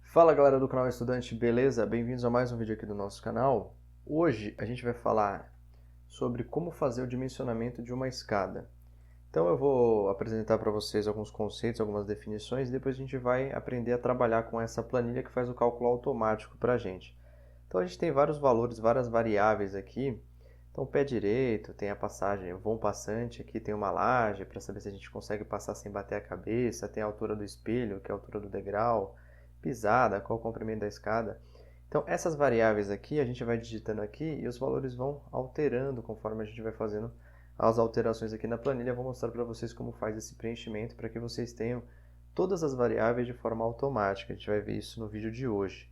Fala galera do canal Estudante, beleza? Bem-vindos a mais um vídeo aqui do nosso canal. Hoje a gente vai falar sobre como fazer o dimensionamento de uma escada. Então eu vou apresentar para vocês alguns conceitos, algumas definições e depois a gente vai aprender a trabalhar com essa planilha que faz o cálculo automático para a gente. Então a gente tem vários valores, várias variáveis aqui. Então o pé direito tem a passagem, o vão passante, aqui tem uma laje para saber se a gente consegue passar sem bater a cabeça, tem a altura do espelho, que é a altura do degrau, pisada, qual o comprimento da escada. Então essas variáveis aqui a gente vai digitando aqui e os valores vão alterando conforme a gente vai fazendo as alterações aqui na planilha. Eu vou mostrar para vocês como faz esse preenchimento para que vocês tenham todas as variáveis de forma automática. A gente vai ver isso no vídeo de hoje.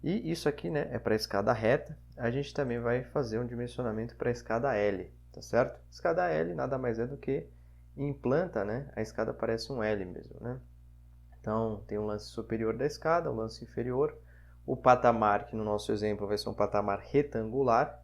E isso aqui, né, é para a escada reta. A gente também vai fazer um dimensionamento para a escada L, tá certo? Escada L nada mais é do que em planta, né, a escada parece um L mesmo, né? Então, tem um lance superior da escada, um lance inferior. O patamar, que no nosso exemplo vai ser um patamar retangular.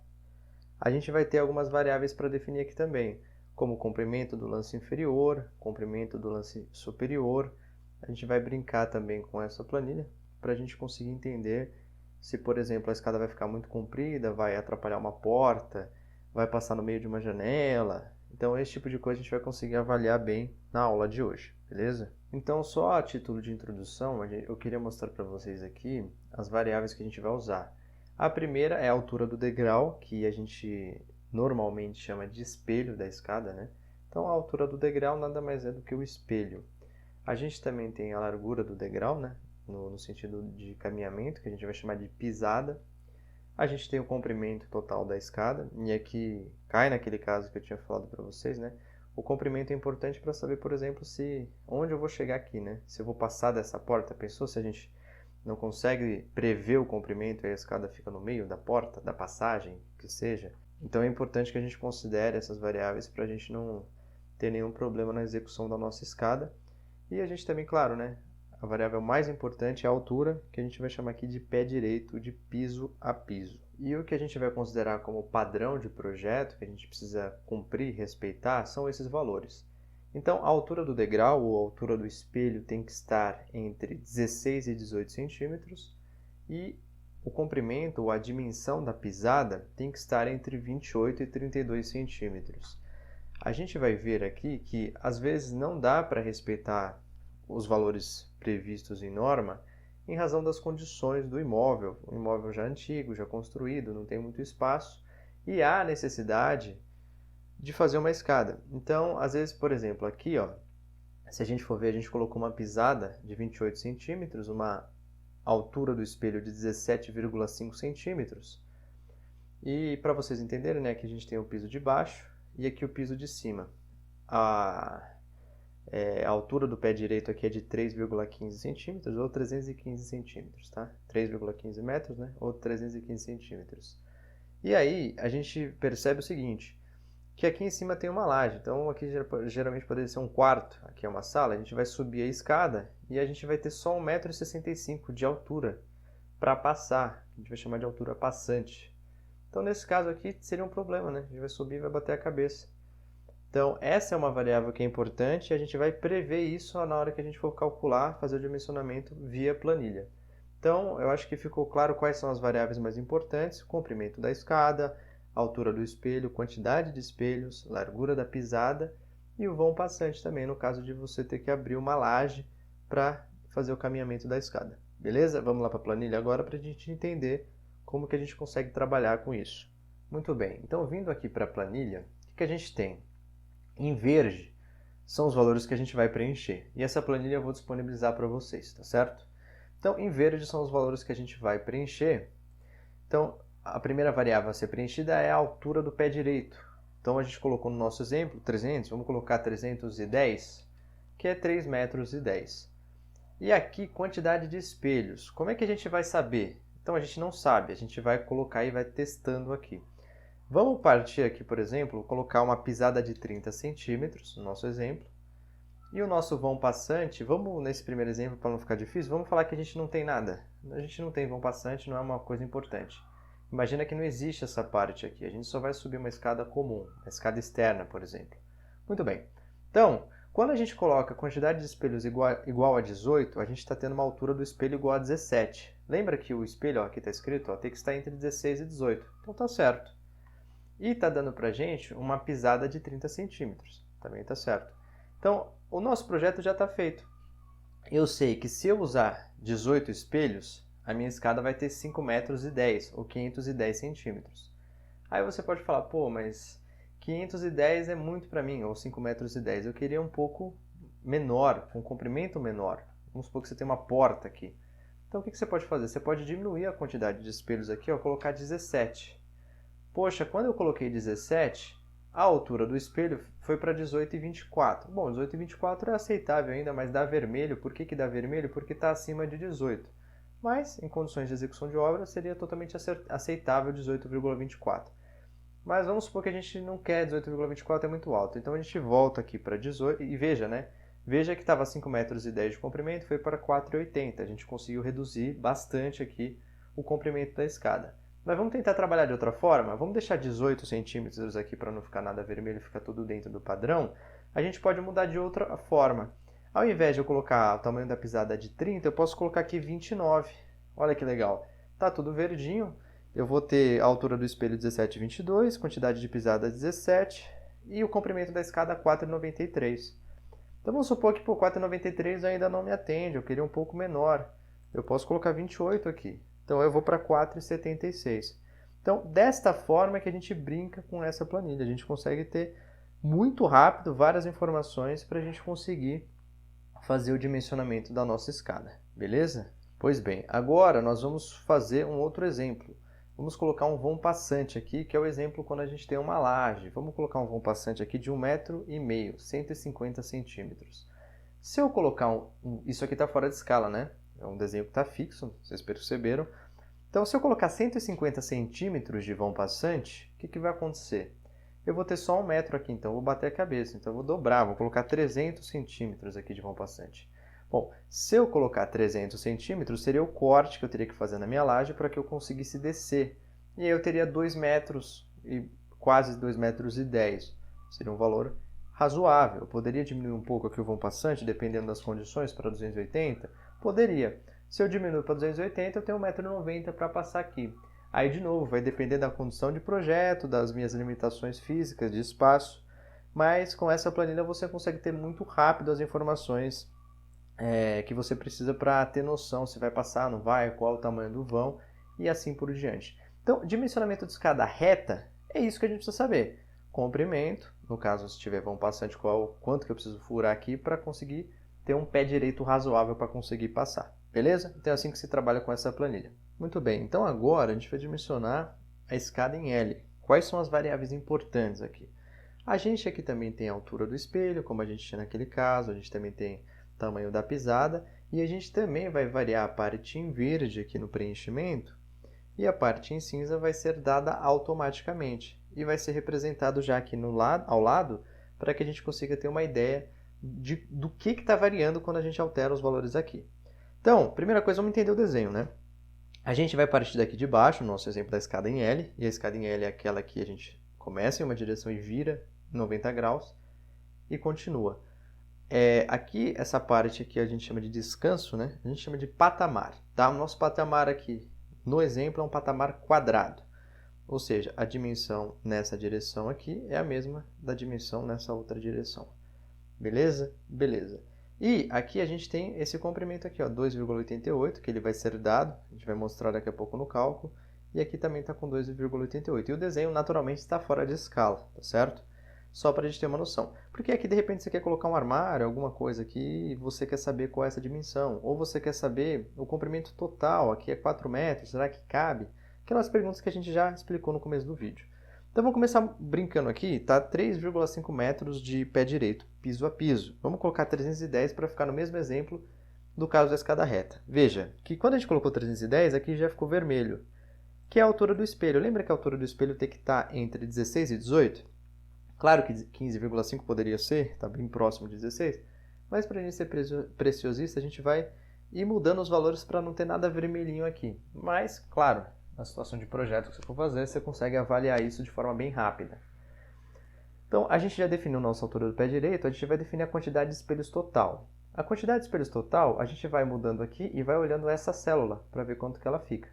A gente vai ter algumas variáveis para definir aqui também, como o comprimento do lance inferior, comprimento do lance superior. A gente vai brincar também com essa planilha para a gente conseguir entender se, por exemplo, a escada vai ficar muito comprida, vai atrapalhar uma porta, vai passar no meio de uma janela. Então, esse tipo de coisa a gente vai conseguir avaliar bem na aula de hoje, beleza? Então, só a título de introdução, eu queria mostrar para vocês aqui as variáveis que a gente vai usar. A primeira é a altura do degrau, que a gente normalmente chama de espelho da escada, né? Então, a altura do degrau nada mais é do que o espelho. A gente também tem a largura do degrau, né? No sentido de caminhamento, que a gente vai chamar de pisada. A gente tem o comprimento total da escada, e aqui cai naquele caso que eu tinha falado para vocês, né? O comprimento é importante para saber, por exemplo, onde eu vou chegar aqui, né? Se eu vou passar dessa porta. Pensou se a gente não consegue prever o comprimento e a escada fica no meio da porta, da passagem, que seja? Então é importante que a gente considere essas variáveis para a gente não ter nenhum problema na execução da nossa escada. E a gente também, claro, né? A variável mais importante é a altura, que a gente vai chamar aqui de pé direito, de piso a piso. E o que a gente vai considerar como padrão de projeto, que a gente precisa cumprir e respeitar, são esses valores. Então, a altura do degrau ou a altura do espelho tem que estar entre 16 e 18 centímetros e o comprimento ou a dimensão da pisada tem que estar entre 28 e 32 centímetros. A gente vai ver aqui que às vezes não dá para respeitar os valores previstos em norma em razão das condições do imóvel. O imóvel já antigo, já construído, não tem muito espaço e há necessidade de fazer uma escada. Então, às vezes, por exemplo, aqui, ó, se a gente for ver, a gente colocou uma pisada de 28 centímetros, uma altura do espelho de 17,5 centímetros. E para vocês entenderem, né, que a gente tem o piso de baixo e aqui o piso de cima. A altura do pé direito aqui é de 3,15 centímetros ou 315 centímetros, tá? 3,15 metros, né? Ou 315 centímetros. E aí, a gente percebe o seguinte, que aqui em cima tem uma laje. Então, aqui geralmente poderia ser um quarto. Aqui é uma sala. A gente vai subir a escada e a gente vai ter só 1,65 m de altura para passar. A gente vai chamar de altura passante. Então, nesse caso aqui, seria um problema, né? A gente vai subir e vai bater a cabeça. Então, essa é uma variável que é importante e a gente vai prever isso na hora que a gente for calcular, fazer o dimensionamento via planilha. Então, eu acho que ficou claro quais são as variáveis mais importantes: o comprimento da escada, a altura do espelho, quantidade de espelhos, largura da pisada e o vão passante também, no caso de você ter que abrir uma laje para fazer o caminhamento da escada. Beleza? Vamos lá para a planilha agora para a gente entender como que a gente consegue trabalhar com isso. Muito bem, então vindo aqui para a planilha, o que a gente tem? Em verde são os valores que a gente vai preencher. E essa planilha eu vou disponibilizar para vocês, tá certo? Então, em verde são os valores que a gente vai preencher. Então, a primeira variável a ser preenchida é a altura do pé direito. Então, a gente colocou no nosso exemplo 300, vamos colocar 310, que é 3,10 metros. E aqui, quantidade de espelhos. Como é que a gente vai saber? Então, a gente não sabe, a gente vai colocar e vai testando aqui. Vamos partir aqui, por exemplo, colocar uma pisada de 30 centímetros, no nosso exemplo. E o nosso vão passante, vamos nesse primeiro exemplo, para não ficar difícil, vamos falar que a gente não tem nada. A gente não tem vão passante, não é uma coisa importante. Imagina que não existe essa parte aqui, a gente só vai subir uma escada comum, uma escada externa, por exemplo. Muito bem. Então, Quando a gente coloca a quantidade de espelhos igual a 18, a gente está tendo uma altura do espelho igual a 17. Lembra que o espelho, ó, aqui está escrito, ó, tem que estar entre 16 e 18. Então tá certo. E está dando para a gente uma pisada de 30 centímetros. Também está certo. Então, o nosso projeto já está feito. Eu sei que se eu usar 18 espelhos, a minha escada vai ter 5 metros e 10, ou 510 centímetros. Aí você pode falar, pô, mas 510 é muito para mim, ou 5 metros e 10. Eu queria um pouco menor, com um comprimento menor. Vamos supor que você tem uma porta aqui. Então o que você pode fazer? Você pode diminuir a quantidade de espelhos aqui, ó, colocar 17. Poxa, quando eu coloquei 17, a altura do espelho foi para 18,24. Bom, 18,24 é aceitável ainda, mas dá vermelho. Por que dá vermelho? Porque está acima de 18. Mas, em condições de execução de obra, seria totalmente aceitável 18,24. Mas vamos supor que a gente não quer 18,24, é muito alto. Então a gente volta aqui para 18 e veja, né? Veja que estava 5,10 metros de comprimento, foi para 4,80. A gente conseguiu reduzir bastante aqui o comprimento da escada. Mas vamos tentar trabalhar de outra forma? Vamos deixar 18 centímetros aqui para não ficar nada vermelho, ficar tudo dentro do padrão. A gente pode mudar de outra forma. Ao invés de eu colocar o tamanho da pisada de 30, eu posso colocar aqui 29. Olha que legal. Tá tudo verdinho. Eu vou ter a altura do espelho 17,22, quantidade de pisada 17 e o comprimento da escada 4,93. Então vamos supor que por 4,93 ainda não me atende, eu queria um pouco menor. Eu posso colocar 28 aqui. Então eu vou para 4,76. Então desta forma é que a gente brinca com essa planilha. A gente consegue ter muito rápido várias informações para a gente conseguir fazer o dimensionamento da nossa escada. Beleza? Pois bem, agora nós vamos fazer um outro exemplo. Vamos colocar um vão passante aqui, que é o exemplo quando a gente tem uma laje. Vamos colocar um vão passante aqui de 1,5 m, 150 centímetros. Se eu colocar isso aqui está fora de escala, né? É um desenho que está fixo, vocês perceberam. Então, se eu colocar 150 centímetros de vão passante, o que vai acontecer? Eu vou ter só 1 metro aqui, então eu vou bater a cabeça. Então, eu vou dobrar, vou colocar 300 centímetros aqui de vão passante. Bom, se eu colocar 300 centímetros, seria o corte que eu teria que fazer na minha laje para que eu conseguisse descer. E aí eu teria 2 metros e quase 2 metros e 10. Seria um valor razoável. Eu poderia diminuir um pouco aqui o vão passante, dependendo das condições, para 280? Poderia. Se eu diminuir para 280, eu tenho 1,90 m para passar aqui. Aí, de novo, vai depender da condição de projeto, das minhas limitações físicas, de espaço. Mas com essa planilha você consegue ter muito rápido as informações que você precisa para ter noção se vai passar, não vai, qual o tamanho do vão e assim por diante. Então, dimensionamento de escada reta é isso que a gente precisa saber. Comprimento, no caso se tiver vão passante, quanto que eu preciso furar aqui para conseguir ter um pé direito razoável para conseguir passar. Beleza? Então é assim que se trabalha com essa planilha. Muito bem, então agora a gente vai dimensionar a escada em L. Quais são as variáveis importantes aqui? A gente aqui também tem a altura do espelho, como a gente tinha naquele caso, a gente também tem tamanho da pisada, e a gente também vai variar a parte em verde aqui no preenchimento, e a parte em cinza vai ser dada automaticamente, e vai ser representado já aqui ao lado, para que a gente consiga ter uma ideia do que está variando quando a gente altera os valores aqui. Então, primeira coisa, vamos entender o desenho, né? A gente vai partir daqui de baixo, no nosso exemplo da escada em L, e a escada em L é aquela que a gente começa em uma direção e vira 90 graus, e continua. Aqui, essa parte aqui a gente chama de descanso, né? A gente chama de patamar. Tá? O nosso patamar aqui, no exemplo, é um patamar quadrado. Ou seja, a dimensão nessa direção aqui é a mesma da dimensão nessa outra direção. Beleza? Beleza. E aqui a gente tem esse comprimento aqui, ó, 2,88, que ele vai ser dado. A gente vai mostrar daqui a pouco no cálculo. E aqui também está com 2,88. E o desenho, naturalmente, está fora de escala, tá certo? Só para a gente ter uma noção. Porque aqui, de repente, você quer colocar um armário, alguma coisa aqui, e você quer saber qual é essa dimensão. Ou você quer saber o comprimento total, aqui é 4 metros, será que cabe? Aquelas perguntas que a gente já explicou no começo do vídeo. Então, vamos começar brincando aqui, tá? 3,5 metros de pé direito, piso a piso. Vamos colocar 310 para ficar no mesmo exemplo do caso da escada reta. Veja que quando a gente colocou 310, aqui já ficou vermelho, que é a altura do espelho. Lembra que a altura do espelho tem que estar entre 16 e 18? Claro que 15,5 poderia ser, está bem próximo de 16, mas para a gente ser preciosista, a gente vai ir mudando os valores para não ter nada vermelhinho aqui. Mas, claro, na situação de projeto que você for fazer, você consegue avaliar isso de forma bem rápida. Então, a gente já definiu nossa altura do pé direito, a gente vai definir a quantidade de espelhos total. A quantidade de espelhos total, a gente vai mudando aqui e vai olhando essa célula para ver quanto que ela fica.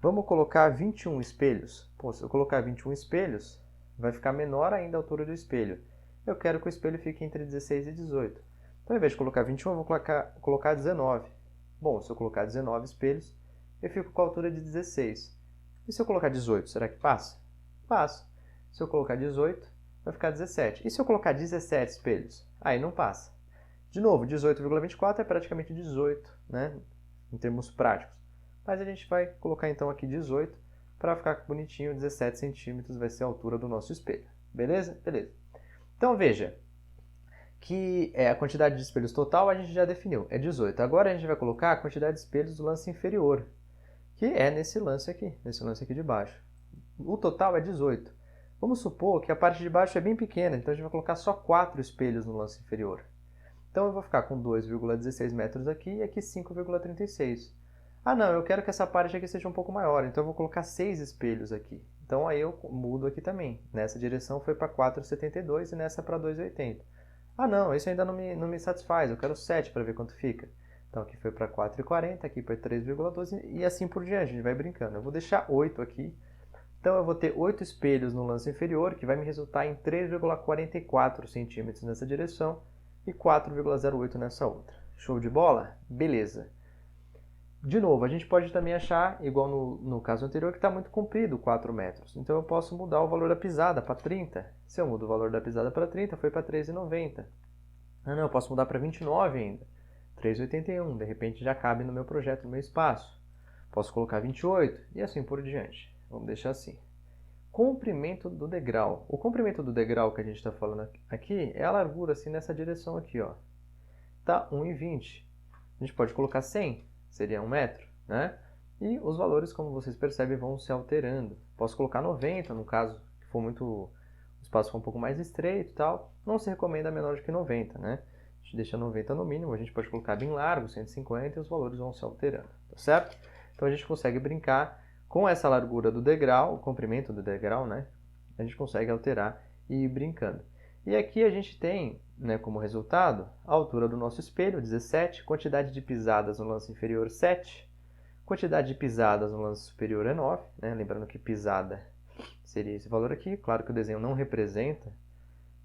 Vamos colocar 21 espelhos. Pô, se eu colocar 21 espelhos, vai ficar menor ainda a altura do espelho. Eu quero que o espelho fique entre 16 e 18. Então, ao invés de colocar 21, eu vou colocar 19. Bom, se eu colocar 19 espelhos, eu fico com a altura de 16. E se eu colocar 18, será que passa? Passa. Se eu colocar 18, vai ficar 17. E se eu colocar 17 espelhos? Aí não passa. De novo, 18,24 é praticamente 18, né? Em termos práticos. Mas a gente vai colocar então aqui 18 para ficar bonitinho, 17 centímetros vai ser a altura do nosso espelho. Beleza? Beleza. Então veja que a quantidade de espelhos total a gente já definiu, é 18. Agora a gente vai colocar a quantidade de espelhos do lance inferior, que é nesse lance aqui de baixo. O total é 18. Vamos supor que a parte de baixo é bem pequena, então a gente vai colocar só 4 espelhos no lance inferior. Então eu vou ficar com 2,16 metros aqui e aqui 5,36. Ah não, eu quero que essa parte aqui seja um pouco maior, então eu vou colocar 6 espelhos aqui. Então aí eu mudo aqui também. Nessa direção foi para 4,72 e nessa para 2,80. Ah não, isso ainda não me satisfaz, eu quero 7 para ver quanto fica. Então aqui foi para 4,40, aqui para 3,12 e assim por diante, a gente vai brincando. Eu vou deixar 8 aqui. Então eu vou ter 8 espelhos no lance inferior, que vai me resultar em 3,44 centímetros nessa direção e 4,08 nessa outra. Show de bola? Beleza. De novo, a gente pode também achar, igual no caso anterior, que está muito comprido 4 metros. Então eu posso mudar o valor da pisada para 30. Se eu mudo o valor da pisada para 30, foi para 3,90. Ah não, eu posso mudar para 29 ainda. 3,81. De repente já cabe no meu projeto, no meu espaço. Posso colocar 28 e assim por diante. Vamos deixar assim. Comprimento do degrau. O comprimento do degrau que a gente está falando aqui é a largura assim nessa direção aqui, ó. Tá 1,20. A gente pode colocar 100, seria 1 metro, né? E os valores, como vocês percebem, vão se alterando. Posso colocar 90, no caso que for o espaço for um pouco mais estreito e tal. Não se recomenda menor do que 90, né? A gente deixa 90 no mínimo, a gente pode colocar bem largo, 150, e os valores vão se alterando, tá certo? Então a gente consegue brincar com essa largura do degrau, o comprimento do degrau, né? A gente consegue alterar e ir brincando. E aqui a gente tem, né, como resultado, a altura do nosso espelho, 17, quantidade de pisadas no lance inferior, 7, quantidade de pisadas no lance superior é 9, né? Lembrando que pisada seria esse valor aqui. Claro que o desenho não representa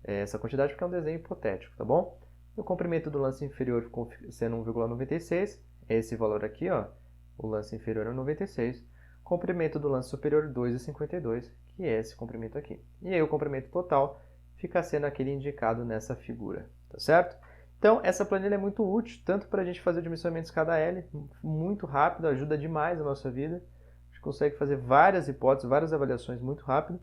essa quantidade porque é um desenho hipotético, tá bom? O comprimento do lance inferior ficou sendo 1,96, é esse valor aqui, ó. O lance inferior é 96. Comprimento do lance superior 2,52, que é esse comprimento aqui. E aí o comprimento total fica sendo aquele indicado nessa figura, tá certo? Então essa planilha é muito útil, tanto para a gente fazer o dimensionamento de escada L, muito rápido, ajuda demais a nossa vida. A gente consegue fazer várias hipóteses, várias avaliações muito rápido,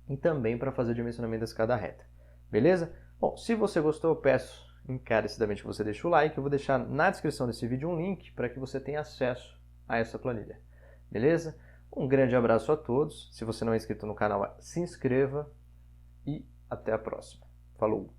e também para fazer o dimensionamento da escada reta. Beleza? Bom, se você gostou, eu peço encarecidamente que você deixe o like. Eu vou deixar na descrição desse vídeo um link para que você tenha acesso a essa planilha. Beleza? Um grande abraço a todos. Se você não é inscrito no canal, se inscreva e até a próxima. Falou!